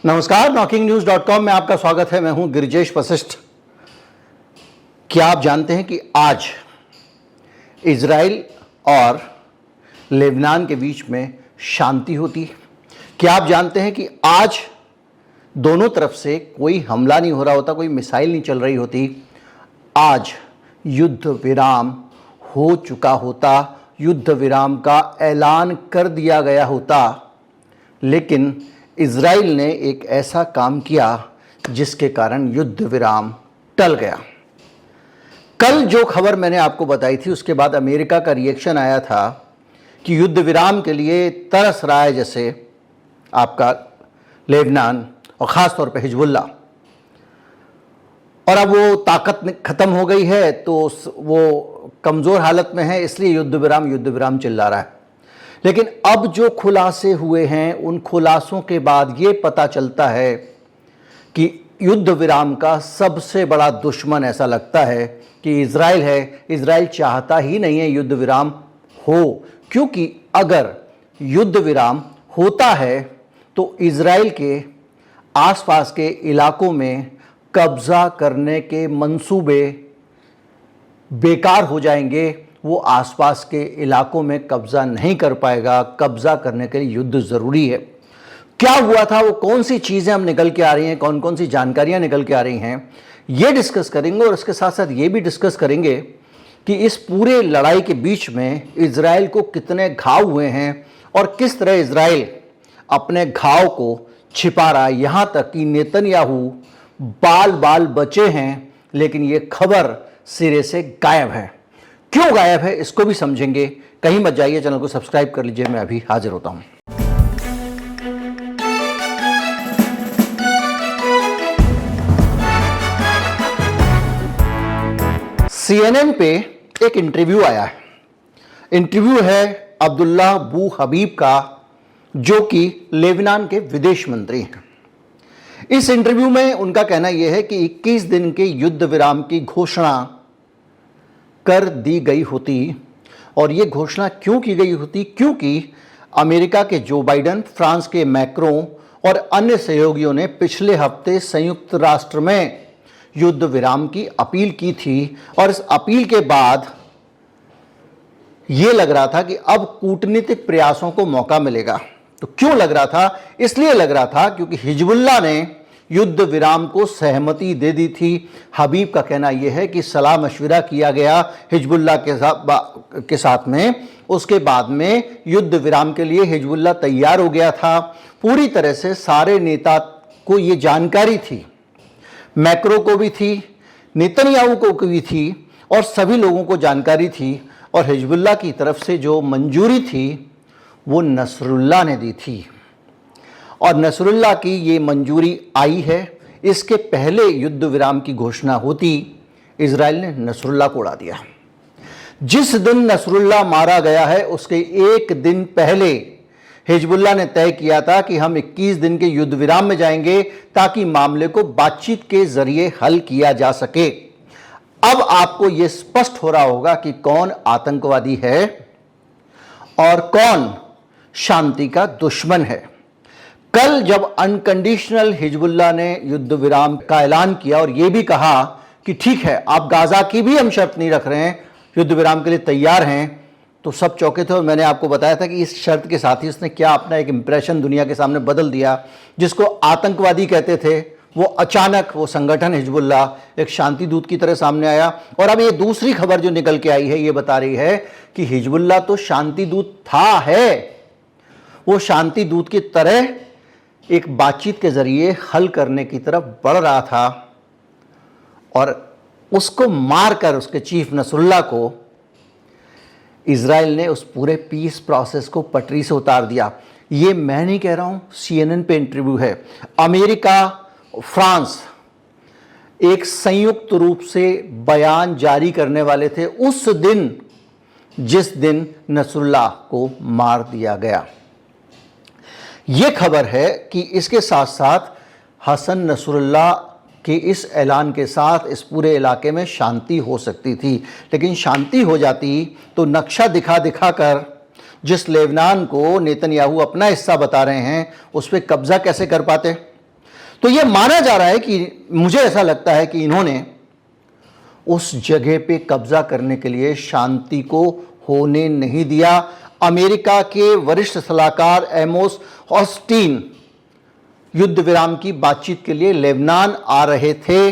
नमस्कार, knocking-news.com में आपका स्वागत है। मैं हूं गिरिजेश वशिष्ठ। क्या आप जानते हैं कि आज इजराइल और लेबनान के बीच में शांति होती है? क्या आप जानते हैं कि आज दोनों तरफ से कोई हमला नहीं हो रहा होता, कोई मिसाइल नहीं चल रही होती, आज युद्ध विराम हो चुका होता, युद्ध विराम का ऐलान कर दिया गया होता, लेकिन इजराइल ने एक ऐसा काम किया जिसके कारण युद्ध विराम टल गया। कल जो खबर मैंने आपको बताई थी उसके बाद अमेरिका का रिएक्शन आया था कि युद्ध विराम के लिए तरस रहा है, जैसे आपका लेबनान और ख़ास तौर पे हिजबुल्लाह, और अब वो ताकत ख़त्म हो गई है तो वो कमज़ोर हालत में है, इसलिए युद्ध विराम चिल्ला रहा है। लेकिन अब जो खुलासे हुए हैं उन खुलासों के बाद ये पता चलता है कि युद्ध विराम का सबसे बड़ा दुश्मन ऐसा लगता है कि इजराइल है। इजराइल चाहता ही नहीं है युद्ध विराम हो, क्योंकि अगर युद्ध विराम होता है तो इजराइल के आसपास के इलाकों में कब्ज़ा करने के मंसूबे बेकार हो जाएंगे। वो आसपास के इलाकों में कब्ज़ा नहीं कर पाएगा। कब्ज़ा करने के लिए युद्ध ज़रूरी है। क्या हुआ था, वो कौन सी चीज़ें हम निकल के आ रही हैं, कौन कौन सी जानकारियां निकल के आ रही हैं, ये डिस्कस करेंगे। और इसके साथ साथ ये भी डिस्कस करेंगे कि इस पूरे लड़ाई के बीच में इजराइल को कितने घाव हुए हैं और किस तरह इजराइल अपने घाव को छिपा रहा है। यहाँ तक कि नेतन्याहू बाल बचे हैं, लेकिन ये खबर सिरे से गायब है। क्यों गायब है इसको भी समझेंगे। कहीं मत जाइए, चैनल को सब्सक्राइब कर लीजिए। मैं अभी हाजिर होता हूं। CNN पे एक इंटरव्यू आया है। इंटरव्यू है अब्दुल्ला बू हबीब का, जो कि लेबनान के विदेश मंत्री हैं। इस इंटरव्यू में उनका कहना यह है कि 21 दिन के युद्ध विराम की घोषणा कर दी गई होती। और ये घोषणा क्यों की गई होती? क्योंकि अमेरिका के जो बाइडन, फ्रांस के मैक्रों और अन्य सहयोगियों ने पिछले हफ्ते संयुक्त राष्ट्र में युद्ध विराम की अपील की थी। और इस अपील के बाद ये लग रहा था कि अब कूटनीतिक प्रयासों को मौका मिलेगा। तो क्यों लग रहा था? इसलिए लग रहा था क्योंकि हिजबुल्लाह ने युद्ध विराम को सहमति दे दी थी। हबीब का कहना यह है कि सलाह मशविरा किया गया हिजबुल्लाह के साथ में। उसके बाद में युद्ध विराम के लिए हिजबुल्लाह तैयार हो गया था। पूरी तरह से सारे नेता को ये जानकारी थी, मैक्रो को भी थी, नेतन्याहू को भी थी, और सभी लोगों को जानकारी थी। और हिजबुल्लाह की तरफ से जो मंजूरी थी वो नसरुल्लाह ने दी थी, और नसरुल्लाह की ये मंजूरी आई है। इसके पहले युद्ध विराम की घोषणा होती, इजराइल ने नसरुल्लाह को उड़ा दिया। जिस दिन नसरुल्लाह मारा गया है उसके एक दिन पहले हिजबुल्लाह ने तय किया था कि हम 21 दिन के युद्ध विराम में जाएंगे ताकि मामले को बातचीत के जरिए हल किया जा सके। अब आपको यह स्पष्ट हो रहा होगा कि कौन आतंकवादी है और कौन शांति का दुश्मन है। कल जब अनकंडीशनल हिजबुल्लाह ने युद्ध विराम का ऐलान किया और यह भी कहा कि ठीक है, आप गाजा की भी हम शर्त नहीं रख रहे हैं, युद्ध विराम के लिए तैयार हैं, तो सब चौंके थे। और मैंने आपको बताया था कि इस शर्त के साथ ही उसने क्या अपना एक इंप्रेशन दुनिया के सामने बदल दिया। जिसको आतंकवादी कहते थे वो अचानक वो संगठन हिजबुल्लाह एक शांति दूत की तरह सामने आया। और अब ये दूसरी खबर जो निकल के आई है ये बता रही है कि हिजबुल्लाह तो शांति दूत है, वो शांति दूत की तरह एक बातचीत के जरिए हल करने की तरफ बढ़ रहा था। और उसको मारकर उसके चीफ नसरुल्लाह को इजराइल ने उस पूरे पीस प्रोसेस को पटरी से उतार दिया। ये मैं नहीं कह रहा हूं, CNN पे इंटरव्यू है। अमेरिका, फ्रांस एक संयुक्त रूप से बयान जारी करने वाले थे उस दिन जिस दिन नसरुल्लाह को मार दिया गया। यह खबर है कि इसके साथ साथ हसन नसरुल्लाह के इस ऐलान के साथ इस पूरे इलाके में शांति हो सकती थी। लेकिन शांति हो जाती तो नक्शा दिखा दिखा कर जिस लेबनान को नेतन्याहू अपना हिस्सा बता रहे हैं उस पर कब्जा कैसे कर पाते। तो यह माना जा रहा है कि, मुझे ऐसा लगता है कि इन्होंने उस जगह पे कब्जा करने के लिए शांति को होने नहीं दिया। अमेरिका के वरिष्ठ सलाहकार एमोस ऑस्टिन युद्ध विराम की बातचीत के लिए लेबनान आ रहे थे।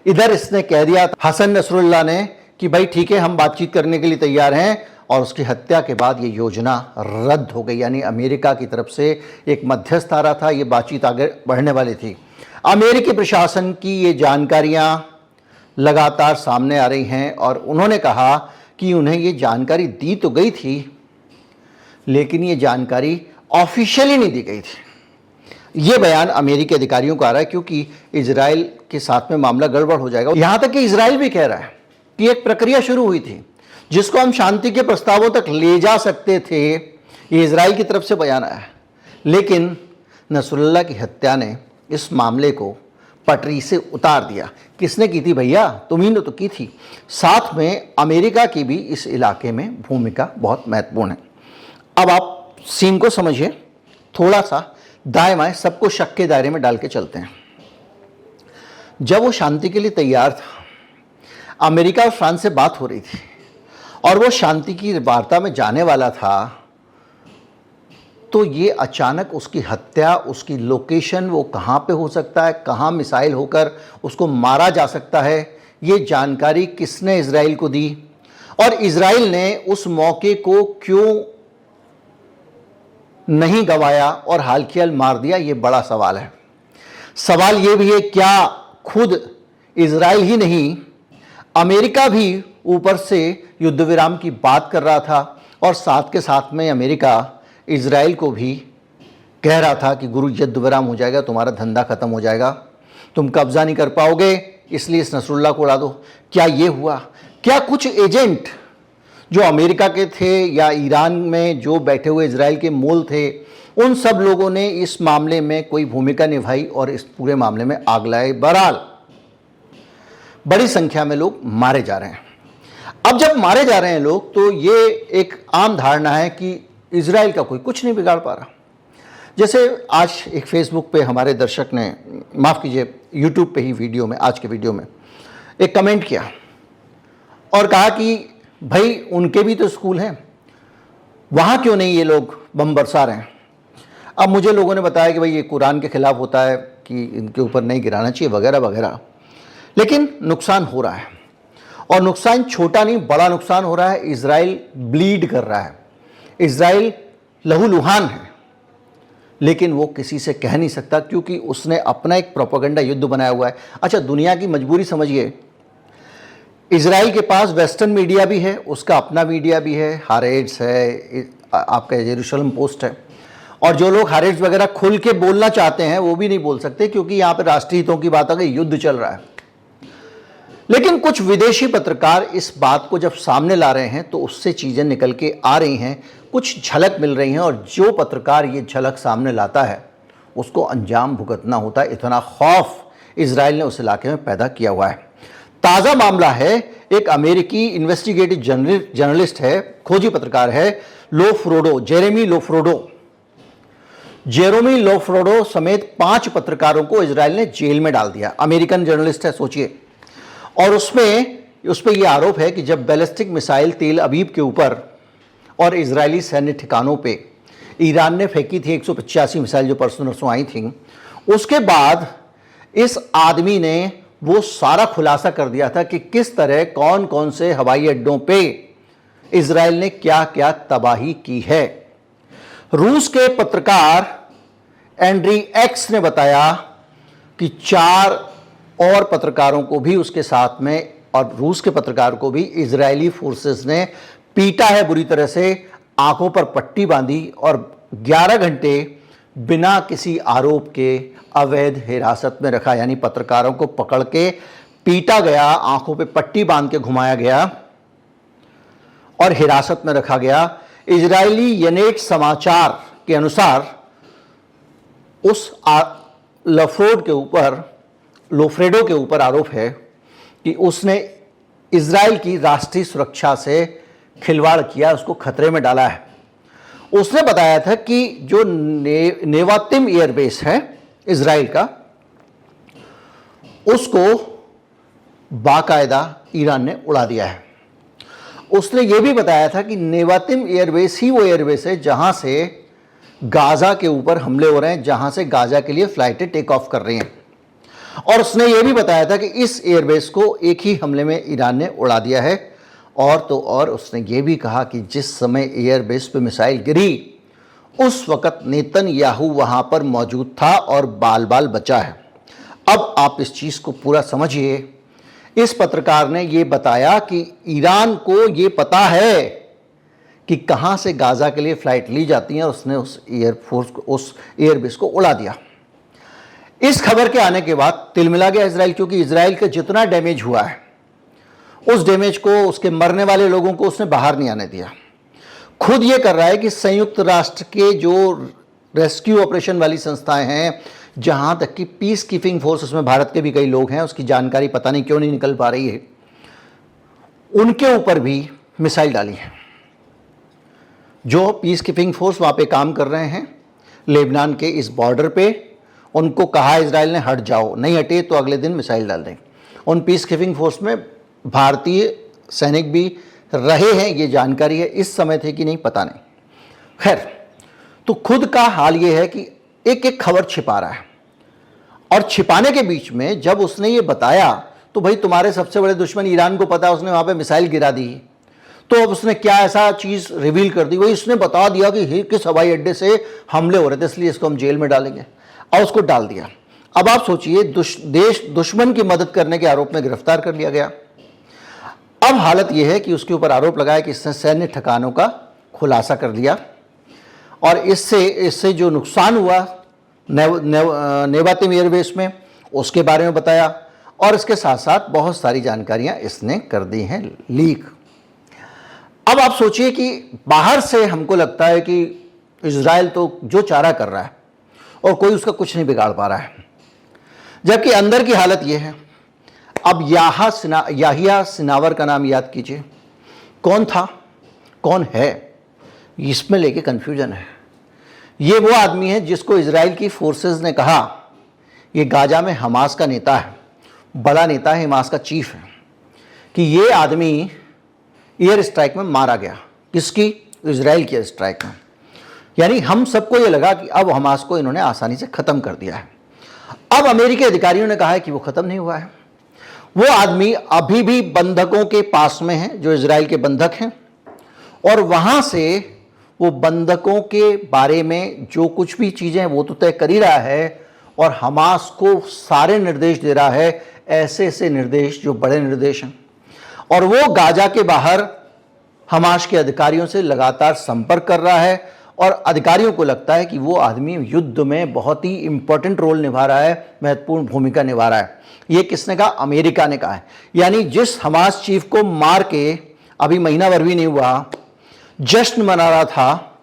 इधर इसने कह दिया हसन नसरुल्लाह ने कि भाई ठीक है, हम बातचीत करने के लिए तैयार हैं, और उसकी हत्या के बाद ये योजना रद्द हो गई। यानी अमेरिका की तरफ से एक मध्यस्थ आ रहा था, ये बातचीत आगे बढ़ने वाली थी। अमेरिकी प्रशासन की ये जानकारियां लगातार सामने आ रही हैं, और उन्होंने कहा कि उन्हें ये जानकारी दी तो गई थी, लेकिन ये जानकारी ऑफिशियली नहीं दी गई थी। ये बयान अमेरिकी अधिकारियों का आ रहा है, क्योंकि इजराइल के साथ में मामला गड़बड़ हो जाएगा। यहां तक कि इजराइल भी कह रहा है कि एक प्रक्रिया शुरू हुई थी जिसको हम शांति के प्रस्तावों तक ले जा सकते थे। ये इजराइल की तरफ से बयान आया है, लेकिन नसरुल्लाह की हत्या ने इस मामले को पटरी से उतार दिया। किसने की थी भैया? तुम्ही ने तो की थी। साथ में अमेरिका की भी इस इलाके में भूमिका बहुत महत्वपूर्ण है। अब आप सीन को समझिए, थोड़ा सा दाएं बाएं सबको शक के दायरे में डाल के चलते हैं। जब वो शांति के लिए तैयार था, अमेरिका और फ्रांस से बात हो रही थी, और वो शांति की वार्ता में जाने वाला था, तो ये अचानक उसकी हत्या, उसकी लोकेशन, वो कहाँ पे हो सकता है, कहाँ मिसाइल होकर उसको मारा जा सकता है, ये जानकारी किसने इजराइल को दी, और इजराइल ने उस मौके को क्यों नहीं गंवाया और हाल की हाल मार दिया, ये बड़ा सवाल है। सवाल ये भी है, क्या खुद इजराइल ही नहीं, अमेरिका भी ऊपर से युद्ध विराम की बात कर रहा था, और साथ के साथ में अमेरिका इजराइल को भी कह रहा था कि गुरु युद्ध विराम हो जाएगा, तुम्हारा धंधा खत्म हो जाएगा, तुम कब्जा नहीं कर पाओगे, इसलिए इस नसरुल्लाह को उड़ा दो। क्या ये हुआ? क्या कुछ एजेंट जो अमेरिका के थे या ईरान में जो बैठे हुए इजराइल के मूल थे, उन सब लोगों ने इस मामले में कोई भूमिका निभाई और इस पूरे मामले में आग लाई? बहरहाल बड़ी संख्या में लोग मारे जा रहे हैं। अब जब मारे जा रहे हैं लोग, तो ये एक आम धारणा है कि इजराइल का कोई कुछ नहीं बिगाड़ पा रहा। जैसे आज एक फेसबुक पे हमारे दर्शक ने, माफ़ कीजिए यूट्यूब पे ही वीडियो में, आज के वीडियो में एक कमेंट किया और कहा कि भाई उनके भी तो स्कूल हैं, वहाँ क्यों नहीं ये लोग बम बरसा रहे हैं। अब मुझे लोगों ने बताया कि भाई ये कुरान के खिलाफ होता है कि इनके ऊपर नहीं गिराना चाहिए वगैरह वगैरह, लेकिन नुकसान हो रहा है, और नुकसान छोटा नहीं बड़ा नुकसान हो रहा है। इजराइल ब्लीड कर रहा है, इजराइल लहूलुहान है, लेकिन वो किसी से कह नहीं सकता, क्योंकि उसने अपना एक प्रोपेगेंडा युद्ध बनाया हुआ है। अच्छा, दुनिया की मजबूरी समझिए, इजराइल के पास वेस्टर्न मीडिया भी है, उसका अपना मीडिया भी है, हारेट्स है, आपका जेरूशलम पोस्ट है, और जो लोग हारेट्स वगैरह खुल के बोलना चाहते हैं वो भी नहीं बोल सकते, क्योंकि यहाँ पे राष्ट्रीय हितों की बात आ गई, युद्ध चल रहा है। लेकिन कुछ विदेशी पत्रकार इस बात को जब सामने ला रहे हैं, तो उससे चीज़ें निकल के आ रही हैं, कुछ झलक मिल रही हैं, और जो पत्रकार ये झलक सामने लाता है उसको अंजाम भुगतना होता है। इतना खौफ इजराइल ने उस इलाके में पैदा किया हुआ है। ताज़ा मामला है, एक अमेरिकी इन्वेस्टिगेटिव जर्नलिस्ट है, खोजी पत्रकार है, जेरेमी लोफ्रोडो समेत 5 पत्रकारों को इजराइल ने जेल में डाल दिया। अमेरिकन जर्नलिस्ट है, सोचिए। और उस पे ये आरोप है कि जब बैलिस्टिक मिसाइल तेल अवीव के ऊपर और इजरायली सैन्य ठिकानों पे ईरान ने फेंकी थी 185 मिसाइल जो परसों आई थी, उसके बाद इस आदमी ने वो सारा खुलासा कर दिया था कि किस तरह कौन कौन से हवाई अड्डों पे इजराइल ने क्या क्या तबाही की है। रूस के पत्रकार एंड्री एक्स ने बताया कि 4 और पत्रकारों को भी उसके साथ में, और रूस के पत्रकार को भी इजरायली फोर्सेस ने पीटा है बुरी तरह से, आंखों पर पट्टी बांधी और 11 घंटे बिना किसी आरोप के अवैध हिरासत में रखा। यानी पत्रकारों को पकड़ के पीटा गया, आंखों पे पट्टी बांध के घुमाया गया और हिरासत में रखा गया। इजरायली यनेट समाचार के अनुसार उस लोफ्रेडो के ऊपर आरोप है कि उसने इजराइल की राष्ट्रीय सुरक्षा से खिलवाड़ किया, उसको खतरे में डाला है। उसने बताया था कि जो नेवातिम एयरबेस है इजराइल का, उसको बाकायदा ईरान ने उड़ा दिया है। उसने यह भी बताया था कि नेवातिम एयरबेस ही वो एयरबेस है जहां से गाजा के ऊपर हमले हो रहे हैं, जहां से गाजा के लिए फ्लाइटें टेक ऑफ कर रही हैं। और उसने यह भी बताया था कि इस एयरबेस को एक ही हमले में ईरान ने उड़ा दिया है। और तो और उसने ये भी कहा कि जिस समय एयरबेस पे मिसाइल गिरी उस वक्त नेतन्याहू वहां पर मौजूद था और बाल बाल बचा है। अब आप इस चीज़ को पूरा समझिए। इस पत्रकार ने यह बताया कि ईरान को यह पता है कि कहां से गाजा के लिए फ्लाइट ली जाती हैं और उसने उस एयरबेस को उड़ा दिया। इस खबर के आने के बाद तिलमिला गया इजराइल, क्योंकि इजराइल का जितना डैमेज हुआ है उस डैमेज को, उसके मरने वाले लोगों को उसने बाहर नहीं आने दिया। खुद ये कर रहा है कि संयुक्त राष्ट्र के जो रेस्क्यू ऑपरेशन वाली संस्थाएं हैं, जहां तक कि पीस कीपिंग फोर्स, उसमें भारत के भी कई लोग हैं, उसकी जानकारी पता नहीं क्यों नहीं निकल पा रही है, उनके ऊपर भी मिसाइल डाली है। जो पीस कीपिंग फोर्स वहां पे काम कर रहे हैं लेबनान के इस बॉर्डर पे, उनको कहा इजराइल ने हट जाओ, नहीं हटे तो अगले दिन मिसाइल डाल दें। उन पीस कीपिंग फोर्स में भारतीय सैनिक भी रहे हैं, ये जानकारी है। इस समय थे कि नहीं पता नहीं। खैर, तो खुद का हाल ये है कि एक एक खबर छिपा रहा है, और छिपाने के बीच में जब उसने ये बताया तो भाई तुम्हारे सबसे बड़े दुश्मन ईरान को पता, उसने वहां पे मिसाइल गिरा दी, तो अब उसने क्या ऐसा चीज रिवील कर दी, वही उसने बता दिया कि किस हवाई अड्डे से हमले हो रहे थे, इसलिए इसको हम जेल में डालेंगे, और उसको डाल दिया। अब आप सोचिए, देश दुश्मन की मदद करने के आरोप में गिरफ्तार कर लिया गया। अब हालत यह है कि उसके ऊपर आरोप लगाया कि इसने सैन्य ठिकानों का खुलासा कर दिया, और इससे जो नुकसान हुआ नेवातिम एयरबेस में उसके बारे में बताया, और इसके साथ साथ बहुत सारी जानकारियां इसने कर दी हैं लीक। अब आप सोचिए कि बाहर से हमको लगता है कि इजराइल तो जो चारा कर रहा है और कोई उसका कुछ नहीं बिगाड़ पा रहा है, जबकि अंदर की हालत यह है। अब याहिया सिनावर का नाम याद कीजिए, कौन था, कौन है, इसमें लेके कंफ्यूजन है। ये वो आदमी है जिसको इजराइल की फोर्सेस ने कहा ये गाजा में हमास का नेता है, बड़ा नेता है, हमास का चीफ है, कि ये आदमी एयर स्ट्राइक में मारा गया। किसकी? इजराइल की एयर स्ट्राइक में। यानी हम सबको ये लगा कि अब हमास को इन्होंने आसानी से ख़त्म कर दिया है। अब अमेरिकी अधिकारियों ने कहा है कि वो ख़त्म नहीं हुआ है। वो आदमी अभी भी बंधकों के पास में है, जो इजराइल के बंधक हैं, और वहाँ से वो बंधकों के बारे में जो कुछ भी चीज़ें वो तो तय कर ही रहा है, और हमास को सारे निर्देश दे रहा है, ऐसे ऐसे निर्देश जो बड़े निर्देश हैं। और वो गाजा के बाहर हमास के अधिकारियों से लगातार संपर्क कर रहा है, और अधिकारियों को लगता है कि वो आदमी युद्ध में बहुत ही इंपॉर्टेंट रोल निभा रहा है, महत्वपूर्ण भूमिका निभा रहा है। ये किसने कहा? अमेरिका ने कहा है। यानी जिस हमास चीफ को मार के अभी महीना भर भी नहीं हुआ जश्न मना रहा था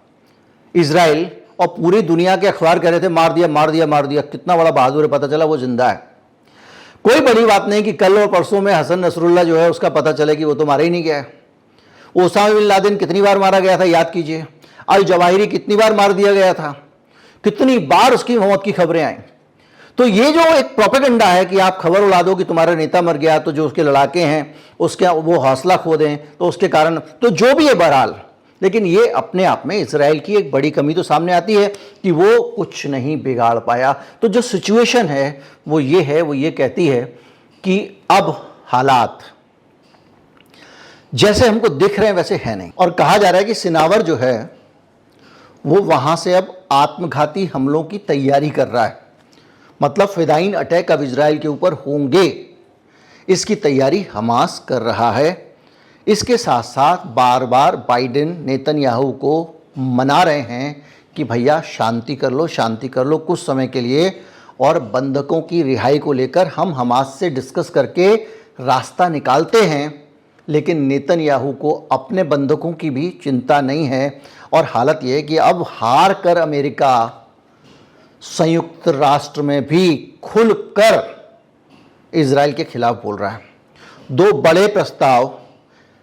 इजराइल, और पूरी दुनिया के अखबार कह रहे थे मार दिया मार दिया मार दिया, कितना बड़ा बहादुर है, पता चला वो जिंदा है। कोई बड़ी बात नहीं कि कल और परसों में हसन नसरुल्लाह जो है उसका पता चले कि वो तो मारा ही नहीं गया है। ओसामा बिन लादेन कितनी बार मारा गया था, याद कीजिए। अल जवाहिरी कितनी बार मार दिया गया था, कितनी बार उसकी मौत की खबरें आई। तो ये जो एक प्रोपेगेंडा है कि आप खबर उड़ा दो कि तुम्हारा नेता मर गया, तो जो उसके लड़ाके हैं उसके वो हौसला खो दें, तो उसके कारण, तो जो भी है बहरहाल, लेकिन ये अपने आप में इजराइल की एक बड़ी कमी तो सामने आती है कि वो कुछ नहीं बिगाड़ पाया। तो जो सिचुएशन है वो ये कहती है कि अब हालात जैसे हमको दिख रहे हैं वैसे है नहीं, और कहा जा रहा है कि सिनावर जो है वो वहां से अब आत्मघाती हमलों की तैयारी कर रहा है। मतलब फिदाइन अटैक अब इजराइल के ऊपर होंगे, इसकी तैयारी हमास कर रहा है। इसके साथ साथ बार बार बाइडेन नेतन्याहू को मना रहे हैं कि भैया शांति कर लो, शांति कर लो कुछ समय के लिए, और बंधकों की रिहाई को लेकर हम हमास से डिस्कस करके रास्ता निकालते हैं। लेकिन नेतन्याहू को अपने बंधकों की भी चिंता नहीं है, और हालत यह है कि अब हार कर अमेरिका संयुक्त राष्ट्र में भी खुलकर इजराइल के खिलाफ बोल रहा है। दो बड़े प्रस्ताव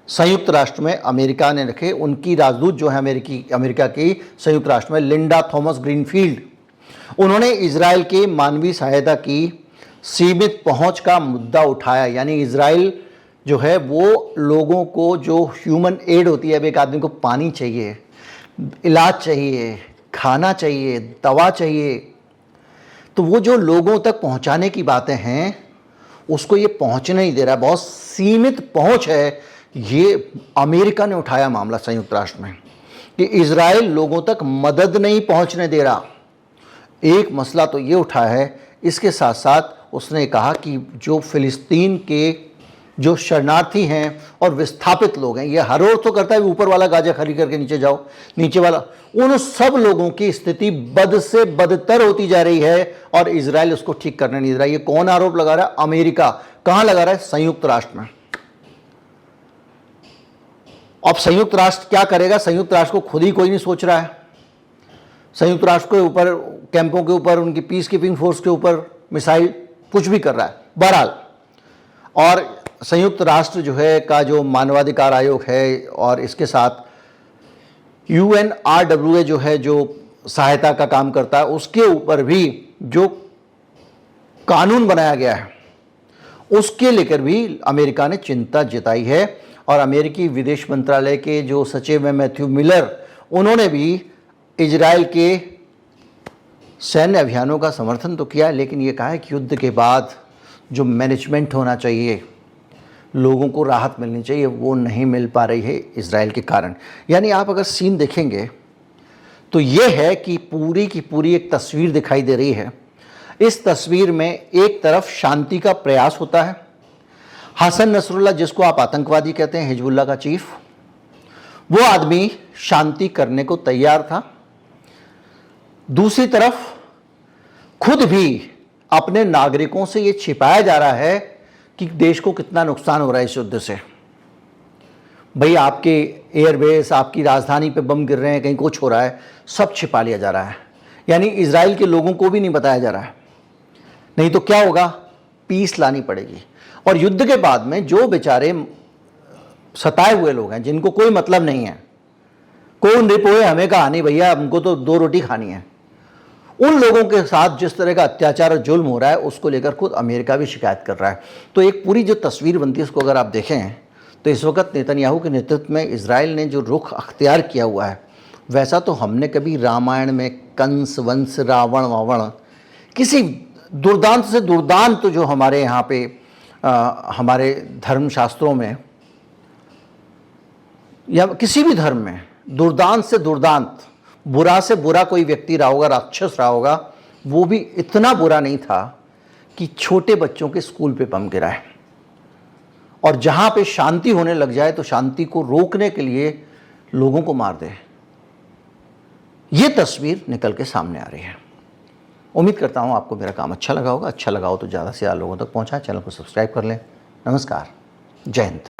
संयुक्त राष्ट्र में अमेरिका ने रखे। उनकी राजदूत जो है अमेरिका की संयुक्त राष्ट्र में, लिंडा थॉमस ग्रीनफील्ड, उन्होंने इजराइल के मानवीय सहायता की सीमित पहुंच का मुद्दा उठाया। यानी इजराइल जो है वो लोगों को जो ह्यूमन एड होती है, अब एक आदमी को पानी चाहिए, इलाज चाहिए, खाना चाहिए, दवा चाहिए, तो वो जो लोगों तक पहुंचाने की बातें हैं उसको ये पहुंचने नहीं दे रहा। बहुत सीमित पहुंच है। ये अमेरिका ने उठाया मामला संयुक्त राष्ट्र में कि इजराइल लोगों तक मदद नहीं पहुंचने दे रहा। एक मसला तो ये उठा है। इसके साथ साथ उसने कहा कि जो फिलिस्तीन के जो शरणार्थी हैं और विस्थापित लोग हैं, ये हर रोज तो करता है ऊपर वाला गाजा खाली करके नीचे जाओ, नीचे वाला, उन सब लोगों की स्थिति बद से बदतर होती जा रही है और इजराइल उसको ठीक करने नहीं दे रहा। ये कौन आरोप लगा रहा है? अमेरिका। कहां लगा रहा है? संयुक्त राष्ट्र में। अब संयुक्त राष्ट्र क्या करेगा? संयुक्त राष्ट्र को खुद ही कोई नहीं सोच रहा है। संयुक्त राष्ट्र के ऊपर, कैंपों के ऊपर, उनकी पीस कीपिंग फोर्स के ऊपर मिसाइल कुछ भी कर रहा है। बहरहाल, और संयुक्त राष्ट्र जो है का जो मानवाधिकार आयोग है और इसके साथ UNRWA जो है, जो सहायता का काम करता है, उसके ऊपर भी जो कानून बनाया गया है उसके लेकर भी अमेरिका ने चिंता जताई है। और अमेरिकी विदेश मंत्रालय के जो सचिव हैं मैथ्यू मिलर, उन्होंने भी इजराइल के सैन्य अभियानों का समर्थन तो किया है, लेकिन ये कहा है कि युद्ध के बाद जो मैनेजमेंट होना चाहिए, लोगों को राहत मिलनी चाहिए, वो नहीं मिल पा रही है इजराइल के कारण। यानी आप अगर सीन देखेंगे तो ये है कि पूरी की पूरी एक तस्वीर दिखाई दे रही है। इस तस्वीर में एक तरफ शांति का प्रयास होता है। हसन नसरुल्लाह, जिसको आप आतंकवादी कहते हैं, हिजबुल्लाह का चीफ, वो आदमी शांति करने को तैयार था। दूसरी तरफ खुद भी अपने नागरिकों से ये छिपाया जा रहा है कि देश को कितना नुकसान हो रहा है इस युद्ध से। भाई, आपके एयरबेस, आपकी राजधानी पे बम गिर रहे हैं, कहीं कुछ हो रहा है, सब छिपा लिया जा रहा है। यानी इजराइल के लोगों को भी नहीं बताया जा रहा है। नहीं तो क्या होगा? पीस लानी पड़ेगी। और युद्ध के बाद में जो बेचारे सताए हुए लोग हैं, जिनको कोई मतलब नहीं है, कौन रिपोए हमें कहा नहीं भैया, हमको तो 2 रोटी खानी है, उन लोगों के साथ जिस तरह का अत्याचार और जुल्म हो रहा है उसको लेकर खुद अमेरिका भी शिकायत कर रहा है। तो एक पूरी जो तस्वीर बनती है उसको अगर आप देखें तो इस वक्त नेतन्याहू के नेतृत्व में इजराइल ने जो रुख अख्तियार किया हुआ है, वैसा तो हमने कभी रामायण में कंस वंश रावण वावण, किसी दुर्दांत से दुर्दांत तो जो हमारे यहाँ पे हमारे धर्मशास्त्रों में या किसी भी धर्म में दुर्दांत से दुर्दांत, बुरा से बुरा कोई व्यक्ति रहा होगा, राक्षस रहा होगा, वो भी इतना बुरा नहीं था कि छोटे बच्चों के स्कूल पे बम गिराए। और जहां पे शांति होने लग जाए तो शांति को रोकने के लिए लोगों को मार दे। ये तस्वीर निकल के सामने आ रही है। उम्मीद करता हूं आपको मेरा काम अच्छा लगा होगा। अच्छा लगा हो तो ज़्यादा से ज़्यादा लोगों तक पहुंचाएं। चैनल को सब्सक्राइब कर लें। नमस्कार, जय हिंद।